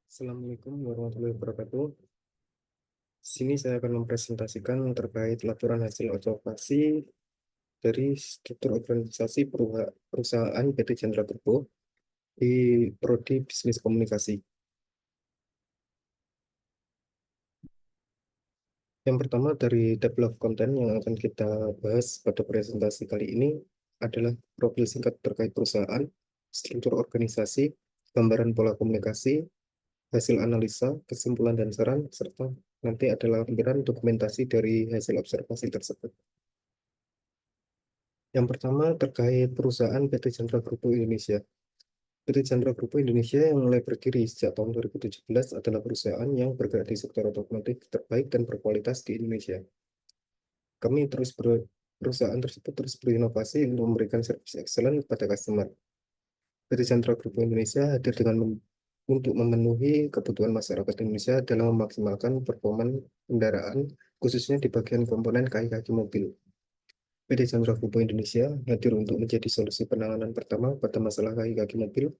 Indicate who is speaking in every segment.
Speaker 1: Assalamualaikum warahmatullahi wabarakatuh. Di sini saya akan mempresentasikan terkait laporan hasil observasi dari struktur organisasi perusahaan PT Chandra Group di Prodi Bisnis Komunikasi. Yang pertama dari table of content yang akan kita bahas pada presentasi kali ini adalah profil singkat terkait perusahaan, struktur organisasi, gambaran pola komunikasi, hasil analisa, kesimpulan dan saran, serta nanti ada lampiran dokumentasi dari hasil observasi tersebut. Yang pertama terkait perusahaan PT Chandra Group Indonesia. PT Chandra Group Indonesia yang mulai berdiri sejak tahun 2017 adalah perusahaan yang bergerak di sektor otomotif terbaik dan berkualitas di Indonesia. Perusahaan tersebut terus berinovasi untuk memberikan servis excellent kepada customer. PT Chandra Group Indonesia hadir untuk memenuhi kebutuhan masyarakat Indonesia dalam memaksimalkan performa kendaraan, khususnya di bagian komponen kaki-kaki mobil. PT Chandra Group Indonesia hadir untuk menjadi solusi penanganan pertama pada masalah kaki-kaki mobil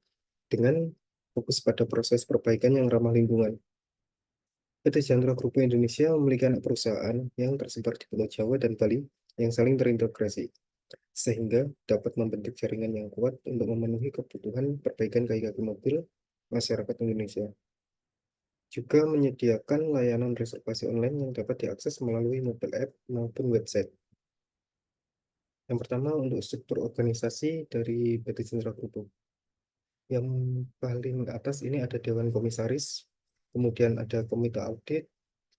Speaker 1: dengan fokus pada proses perbaikan yang ramah lingkungan. PT Chandra Group Indonesia memiliki anak perusahaan yang tersebar di Pulau Jawa dan Bali yang saling terintegrasi, sehingga dapat membentuk jaringan yang kuat untuk memenuhi kebutuhan perbaikan kaki-kaki mobil masyarakat Indonesia. Juga menyediakan layanan reservasi online yang dapat diakses melalui mobile app maupun website. Yang pertama untuk struktur organisasi dari PT Chandra Group. Yang paling atas ini ada Dewan Komisaris, kemudian ada Komite Audit,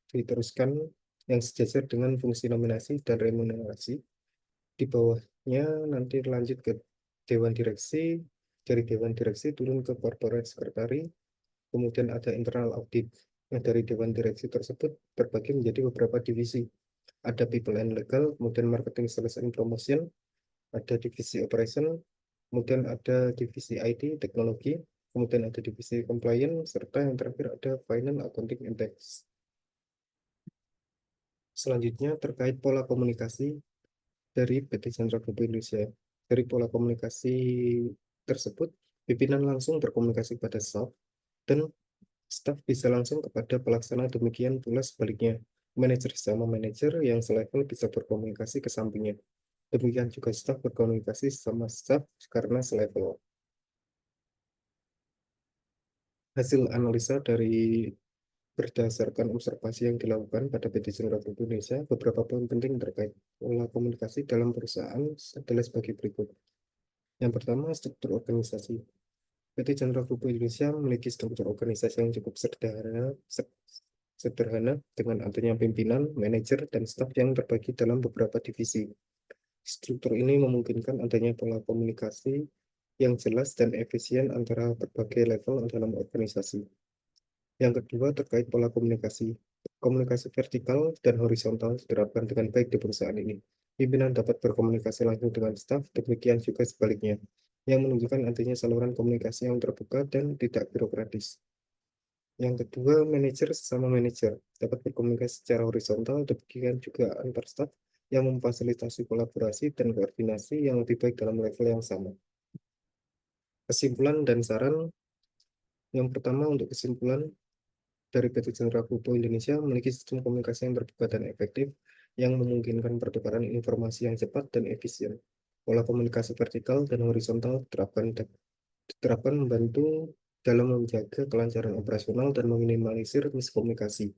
Speaker 1: diteruskan yang sejajar dengan fungsi nominasi dan remunerasi. Di bawahnya nanti lanjut ke Dewan Direksi, dari Dewan Direksi turun ke Corporate Secretary, kemudian ada Internal Audit. Nah, dari Dewan Direksi tersebut terbagi menjadi beberapa divisi. Ada People and Legal, kemudian Marketing, Sales and Promotion, ada divisi Operation, kemudian ada divisi IT, Teknologi, kemudian ada divisi Compliance, serta yang terakhir ada Finance, Accounting, and Tax. Selanjutnya terkait pola komunikasi dari PT Chandra Group Indonesia. Dari pola komunikasi tersebut, pimpinan langsung berkomunikasi pada staff, dan staf bisa langsung kepada pelaksana, demikian pula sebaliknya. Manajer sama manajer yang selevel bisa berkomunikasi ke sampingnya. Demikian juga staf berkomunikasi sama staf karena selevel. Hasil analisa dari berdasarkan observasi yang dilakukan pada PT Chandra Group Indonesia, beberapa poin penting terkait pola komunikasi dalam perusahaan adalah sebagai berikut. Yang pertama, struktur organisasi. PT Chandra Group Indonesia memiliki struktur organisasi yang cukup sederhana dengan adanya pimpinan, manajer, dan staf yang terbagi dalam beberapa divisi. Struktur ini memungkinkan adanya pola komunikasi yang jelas dan efisien antara berbagai level dalam organisasi. Yang kedua, terkait pola komunikasi. Komunikasi vertikal dan horizontal diterapkan dengan baik di perusahaan ini. Pimpinan dapat berkomunikasi langsung dengan staf, demikian juga sebaliknya, yang menunjukkan adanya saluran komunikasi yang terbuka dan tidak birokratis. Yang kedua, manajer sesama manajer dapat berkomunikasi secara horizontal, demikian juga antar staf yang memfasilitasi kolaborasi dan koordinasi yang lebih baik dalam level yang sama. Kesimpulan dan saran. Yang pertama, untuk kesimpulan, dari PT Chandra Group Indonesia memiliki sistem komunikasi yang terbuka dan efektif yang memungkinkan pertukaran informasi yang cepat dan efisien. Pola komunikasi vertikal dan horizontal diterapkan membantu dalam menjaga kelancaran operasional dan meminimalisir miskomunikasi.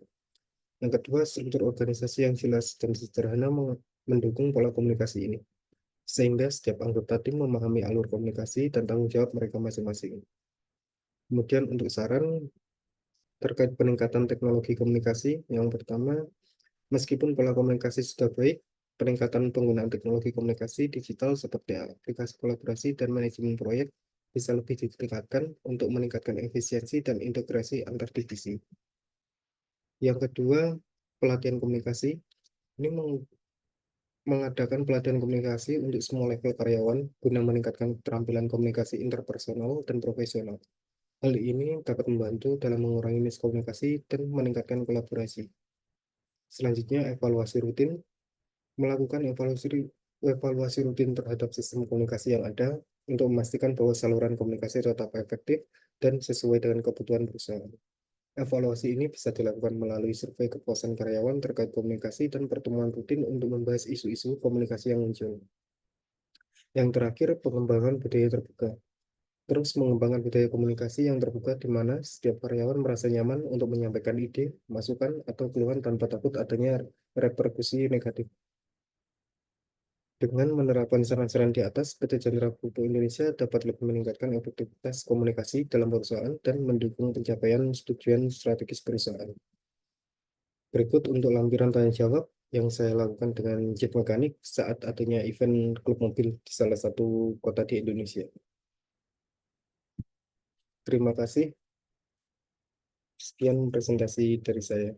Speaker 1: Yang kedua, struktur organisasi yang jelas dan sederhana mendukung pola komunikasi ini, sehingga setiap anggota tim memahami alur komunikasi dan tanggung jawab mereka masing-masing. Kemudian untuk saran terkait peningkatan teknologi komunikasi, yang pertama, meskipun pola komunikasi sudah baik, peningkatan penggunaan teknologi komunikasi digital seperti aplikasi kolaborasi dan manajemen proyek bisa lebih ditingkatkan untuk meningkatkan efisiensi dan integrasi antar divisi. Yang kedua, pelatihan komunikasi. Ini mengadakan pelatihan komunikasi untuk semua level karyawan guna meningkatkan keterampilan komunikasi interpersonal dan profesional. Hal ini dapat membantu dalam mengurangi miskomunikasi dan meningkatkan kolaborasi. Selanjutnya, evaluasi rutin. Melakukan evaluasi rutin terhadap sistem komunikasi yang ada untuk memastikan bahwa saluran komunikasi tetap efektif dan sesuai dengan kebutuhan perusahaan. Evaluasi ini bisa dilakukan melalui survei kepuasan karyawan terkait komunikasi dan pertemuan rutin untuk membahas isu-isu komunikasi yang muncul. Yang terakhir, pengembangan budaya terbuka. Terus mengembangkan budaya komunikasi yang terbuka di mana setiap karyawan merasa nyaman untuk menyampaikan ide, masukan, atau keluhan tanpa takut adanya reperkusi negatif. Dengan menerapkan saran-saran di atas, PT Chandra Pupuk Indonesia dapat lebih meningkatkan efektivitas komunikasi dalam perusahaan dan mendukung pencapaian tujuan strategis perusahaan. Berikut untuk lampiran tanya jawab yang saya lakukan dengan Jet Mekanik saat adanya event klub mobil di salah satu kota di Indonesia. Terima kasih. Sekian presentasi dari saya.